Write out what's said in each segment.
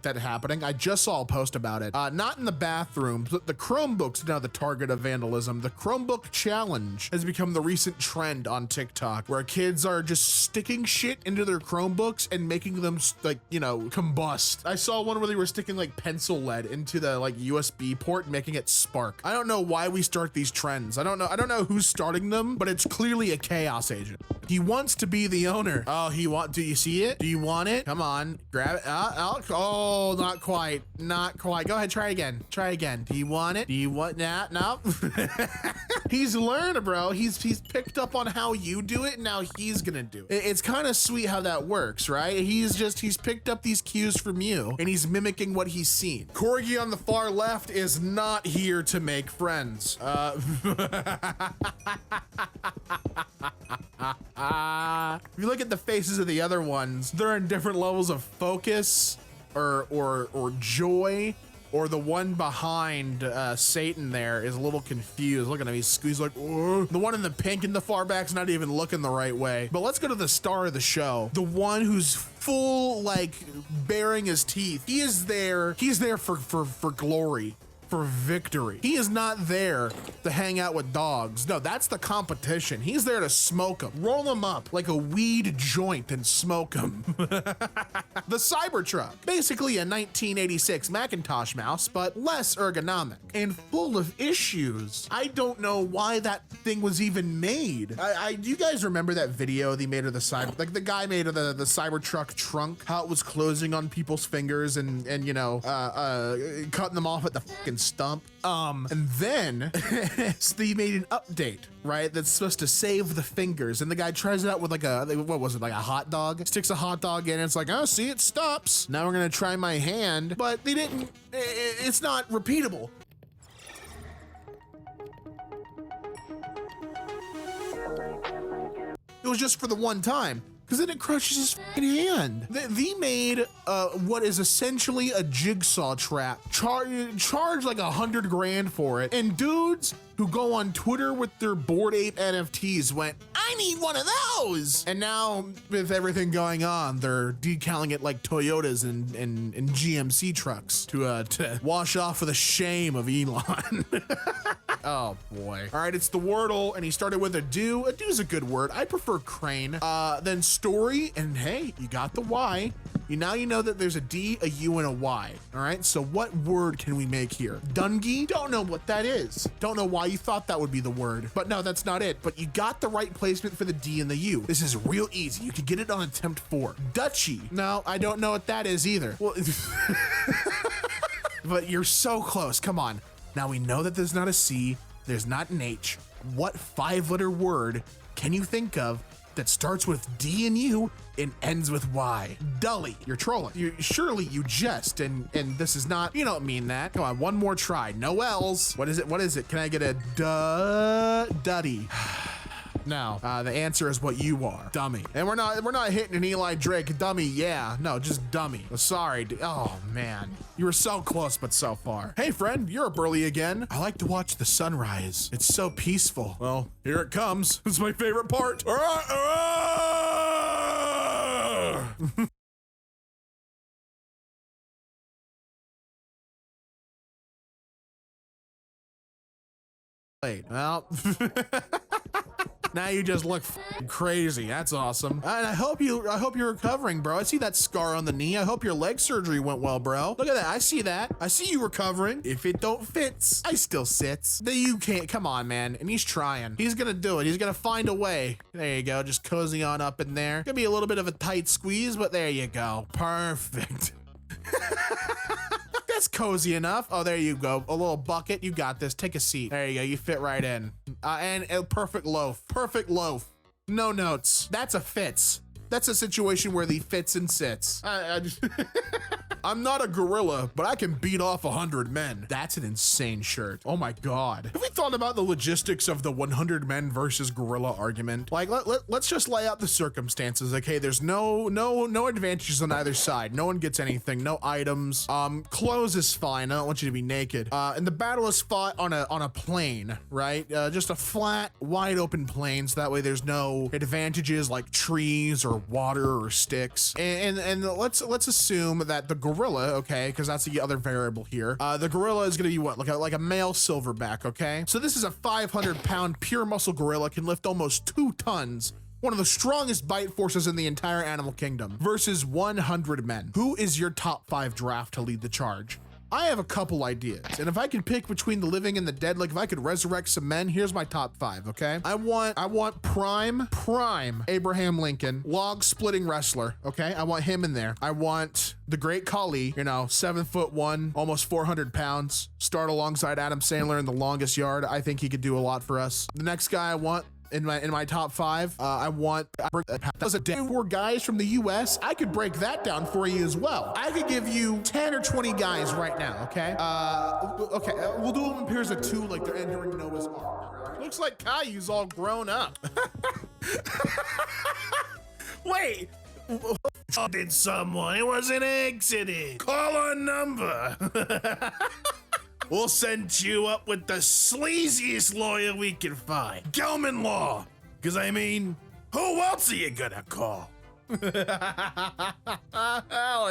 like that happening. I just saw a post about it. Not in the bathroom, but the Chromebooks now the target of vandalism. The Chromebook challenge has become the recent trend on TikTok, where kids are just sticking shit into their Chromebooks and making them like, you know, combust. I saw one where they were sticking like pencil lead into the like USB port and making it spark. I don't know why we start these trends. I don't know who's starting them, but it's clearly a chaos agent. He wants to be the owner. Oh, do you see it? Do you want it? Come on, grab it. Oh, not quite. Not quite. Go ahead, try again. Try again. Do you want it? Do you want that? No. He's learned, bro. He's picked up on how you do it, and now he's gonna do it. It's kind of sweet how that works, right? He's picked up these cues from you, and he's mimicking what he's seen. Corgi on the far left is not here to make friends. If you look at the faces of the other ones, they're in different levels of focus or joy. Or the one behind Satan there is a little confused. Look at him, he's like, oh. The one in the pink in the far back's not even looking the right way. But let's go to the star of the show. The one who's full, like, baring his teeth. He's there for glory. For victory. He is not there to hang out with dogs. No, that's the competition. He's there to smoke them. Roll them up like a weed joint and smoke them. The Cybertruck. Basically a 1986 Macintosh mouse, but less ergonomic and full of issues. I don't know why that thing was even made. Do you guys remember that video they made of the like the guy made of the Cybertruck trunk, how it was closing on people's fingers and you know, cutting them off at the fucking stump. And then Steve made an update, right? That's supposed to save the fingers. And the guy tries it out with like what was it? Like a hot dog? Sticks a hot dog in and it's like, oh, see, it stops. Now we're gonna try my hand, but they didn't, it's not repeatable. It was just for the one time. Because then it crushes his fucking hand. They made what is essentially a jigsaw trap. Charge like 100 grand for it. And dudes who go on Twitter with their Bored Ape NFTs went, I need one of those. And now with everything going on, they're decaling it like Toyotas and GMC trucks to wash off of the shame of Elon. Oh boy. All right, it's the Wordle, and he started with a do. A do's a good word. I prefer crane. Then story, and hey, you got the Y. Now you know that there's a D, a U, and a Y. All right, so what word can we make here? Dungy? Don't know what that is. Don't know why you thought that would be the word, but no, that's not it. But you got the right placement for the D and the U. This is real easy. You can get it on attempt 4. Duchy. No, I don't know what that is either. Well, but you're so close. Come on. Now we know that there's not a C, there's not an H. What 5-letter word can you think of that starts with D and U and ends with Y? Dully. You're trolling. Surely you jest, and this is not, you don't mean that. Come on, one more try. No L's. What is it? What is it? Can I get a duddy? No, the answer is what you are, dummy. And we're not hitting an Eli Drake dummy. Yeah, no, just dummy. Sorry. Oh man, you were so close, but so far. Hey friend, you're up early again. I like to watch the sunrise. It's so peaceful. Well, here it comes. It's my favorite part. Wait, well. Now you just look crazy. That's awesome. And I hope you're recovering, bro. I see that scar on the knee. I hope your leg surgery went well, bro. Look at that. I see that. I see you recovering. If it don't fits, I still sits. Then you can't. Come on, man. And he's trying. He's gonna do it. He's gonna find a way. There you go. Just cozy on up in there. Gonna be a little bit of a tight squeeze, but there you go. Perfect. That's cozy enough. Oh, there you go. A little bucket. You got this. Take a seat. There you go. You fit right in. And a perfect loaf. Perfect loaf. No notes. That's a fits. That's a situation where the fits and sits. I'm not a gorilla, but I can beat off 100 men. That's an insane shirt. Oh my God. Have we thought about the logistics of the 100 men versus gorilla argument? Like, let's just lay out the circumstances. Okay, there's no advantages on either side. No one gets anything, no items. Clothes is fine. I don't want you to be naked. And the battle is fought on a plain, right? Just a flat, wide open plain, so that way there's no advantages like trees or water or sticks. And let's assume that the gorilla, okay, because that's the other variable here. The gorilla is gonna be what, like a male silverback, okay? So this is a 500-pound pure muscle gorilla, can lift almost 2 tons. One of the strongest bite forces in the entire animal kingdom versus 100 men. Who is your top 5 draft to lead the charge? I have a couple ideas, and if I could pick between the living and the dead, like if I could resurrect some men, here's my top 5, okay? I want prime Abraham Lincoln, log splitting wrestler, okay? I want him in there. I want the great Khali, you know, 7'1", almost 400 pounds, start alongside Adam Sandler in The Longest Yard. I think he could do a lot for us. The next guy I want in my top 5, I want those are 4 guys from the US. I could break that down for you as well. I could give you 10 or 20 guys right now, okay? We'll do them in pairs of 2 like they're entering Noah's Ark. Looks like Caillou's all grown up. Wait. Did someone? It was an accident. Call a number. We'll send you up with the sleaziest lawyer we can find. Gelman Law. Because I mean, who else are you gonna call? Hell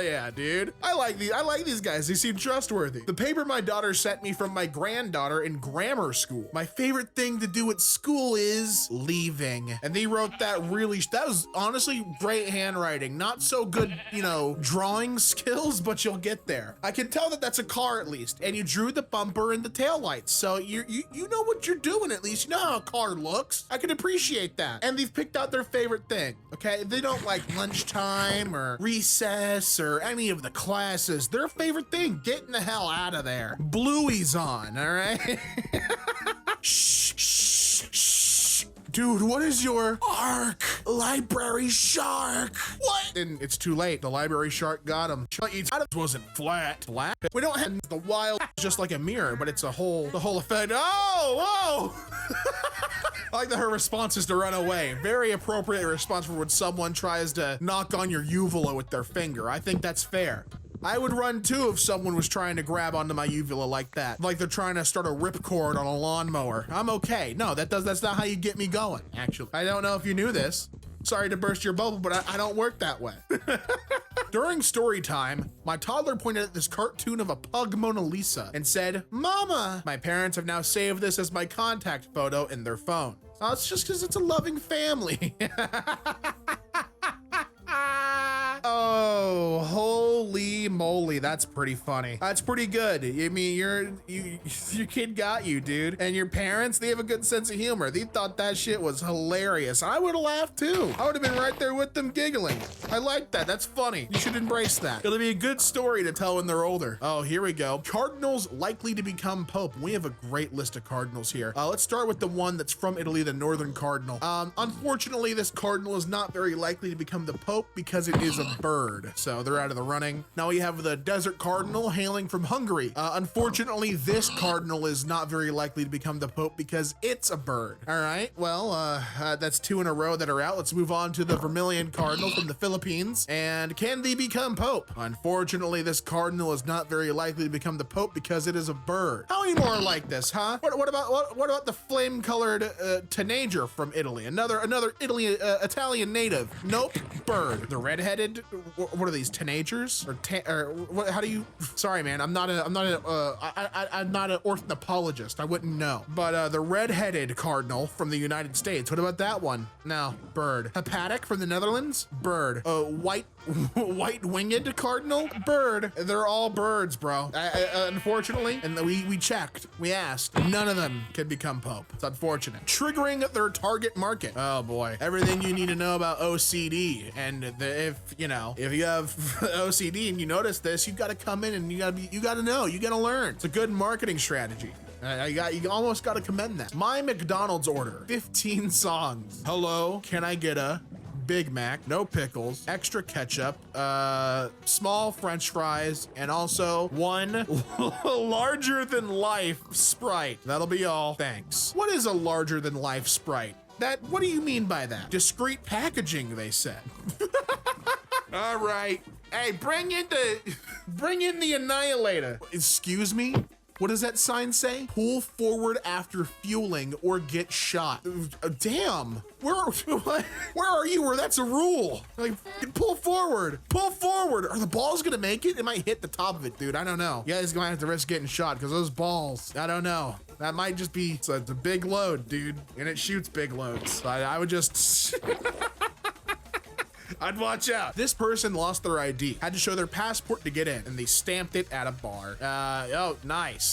yeah, dude. I like these guys. They seem trustworthy. The paper my daughter sent me from my granddaughter in grammar school. My favorite thing to do at school is leaving. And they wrote that was honestly great handwriting. Not so good, you know, drawing skills, but you'll get there. I can tell that that's a car at least. And you drew the bumper and the taillights. So you know what you're doing at least. You know how a car looks. I can appreciate that. And they've picked out their favorite thing, okay? They don't like lunchtime or recess or any of the classes. Their favorite thing, getting the hell out of there. Bluey's on, all right? Shh, shh, shh. Dude, what is your arc? Library shark. What? And it's too late. The library shark got him. It wasn't flat. Flat? We don't have the wild, just like a mirror, but it's the whole effect. Oh, whoa. I like that her response is to run away. Very appropriate response for when someone tries to knock on your uvula with their finger. I think that's fair. I would run too if someone was trying to grab onto my uvula like that. Like they're trying to start a ripcord on a lawnmower. I'm okay. No, that's not how you get me going, actually. I don't know if you knew this. Sorry to burst your bubble, but I don't work that way. During story time, my toddler pointed at this cartoon of a pug Mona Lisa and said, "Mama!" My parents have now saved this as my contact photo in their phone. Oh, it's just because it's a loving family. Oh, holy moly, that's pretty funny. That's pretty good. I mean, your kid got you, dude. And your parents, they have a good sense of humor. They thought that shit was hilarious. I would have laughed too. I would have been right there with them giggling. I like that. That's funny. You should embrace that. It'll be a good story to tell when they're older. Oh, here we go. Cardinals likely to become Pope. We have a great list of cardinals here. Let's start with the one that's from Italy, the Northern Cardinal. Unfortunately, this cardinal is not very likely to become the Pope because it is a bird, so they're out of the running. Now we have the Desert Cardinal hailing from Hungary. Unfortunately, this cardinal is not very likely to become the Pope because it's a bird. All right, well, that's 2 in a row that are out. Let's move on to the Vermilion Cardinal from the Philippines. And can they become Pope? Unfortunately, this cardinal is not very likely to become the Pope because it is a bird. How many more are like this, huh? What about the flame-colored tanager from Italy? Another Italian native. Nope, bird. The redheaded. What are these, tanagers or what? How do you? Sorry, man. I'm not an ornithologist. I wouldn't know. But the red-headed cardinal from the United States. What about that one? No, bird. Hepatic from the Netherlands. Bird. White-winged cardinal. Bird. They're all birds, bro. Unfortunately, and we checked. We asked. None of them can become Pope. It's unfortunate. Triggering their target market. Oh boy. Everything you need to know about OCD. And if you have OCD and you notice this, you got to come in and you got to know, you got to learn. It's a good marketing strategy. You almost got to commend that. My McDonald's order, 15 songs. Hello, can I get a Big Mac, no pickles, extra ketchup, small French fries, and also 1 larger than life Sprite. That'll be all. Thanks. What is a larger than life Sprite? What do you mean by that? Discreet packaging, they said. All right. Hey, bring in the Annihilator. Excuse me? What does that sign say? Pull forward after fueling or get shot. Damn. Where are you where that's a rule? Like, pull forward. Pull forward. Are the balls gonna make it? It might hit the top of it, dude. I don't know. You guys gonna have to risk getting shot because those balls, I don't know. That might just be, it's a big load, dude. And it shoots big loads. I would just... I'd watch out. This person lost their ID, had to show their passport to get in, and they stamped it at a bar. Oh, nice.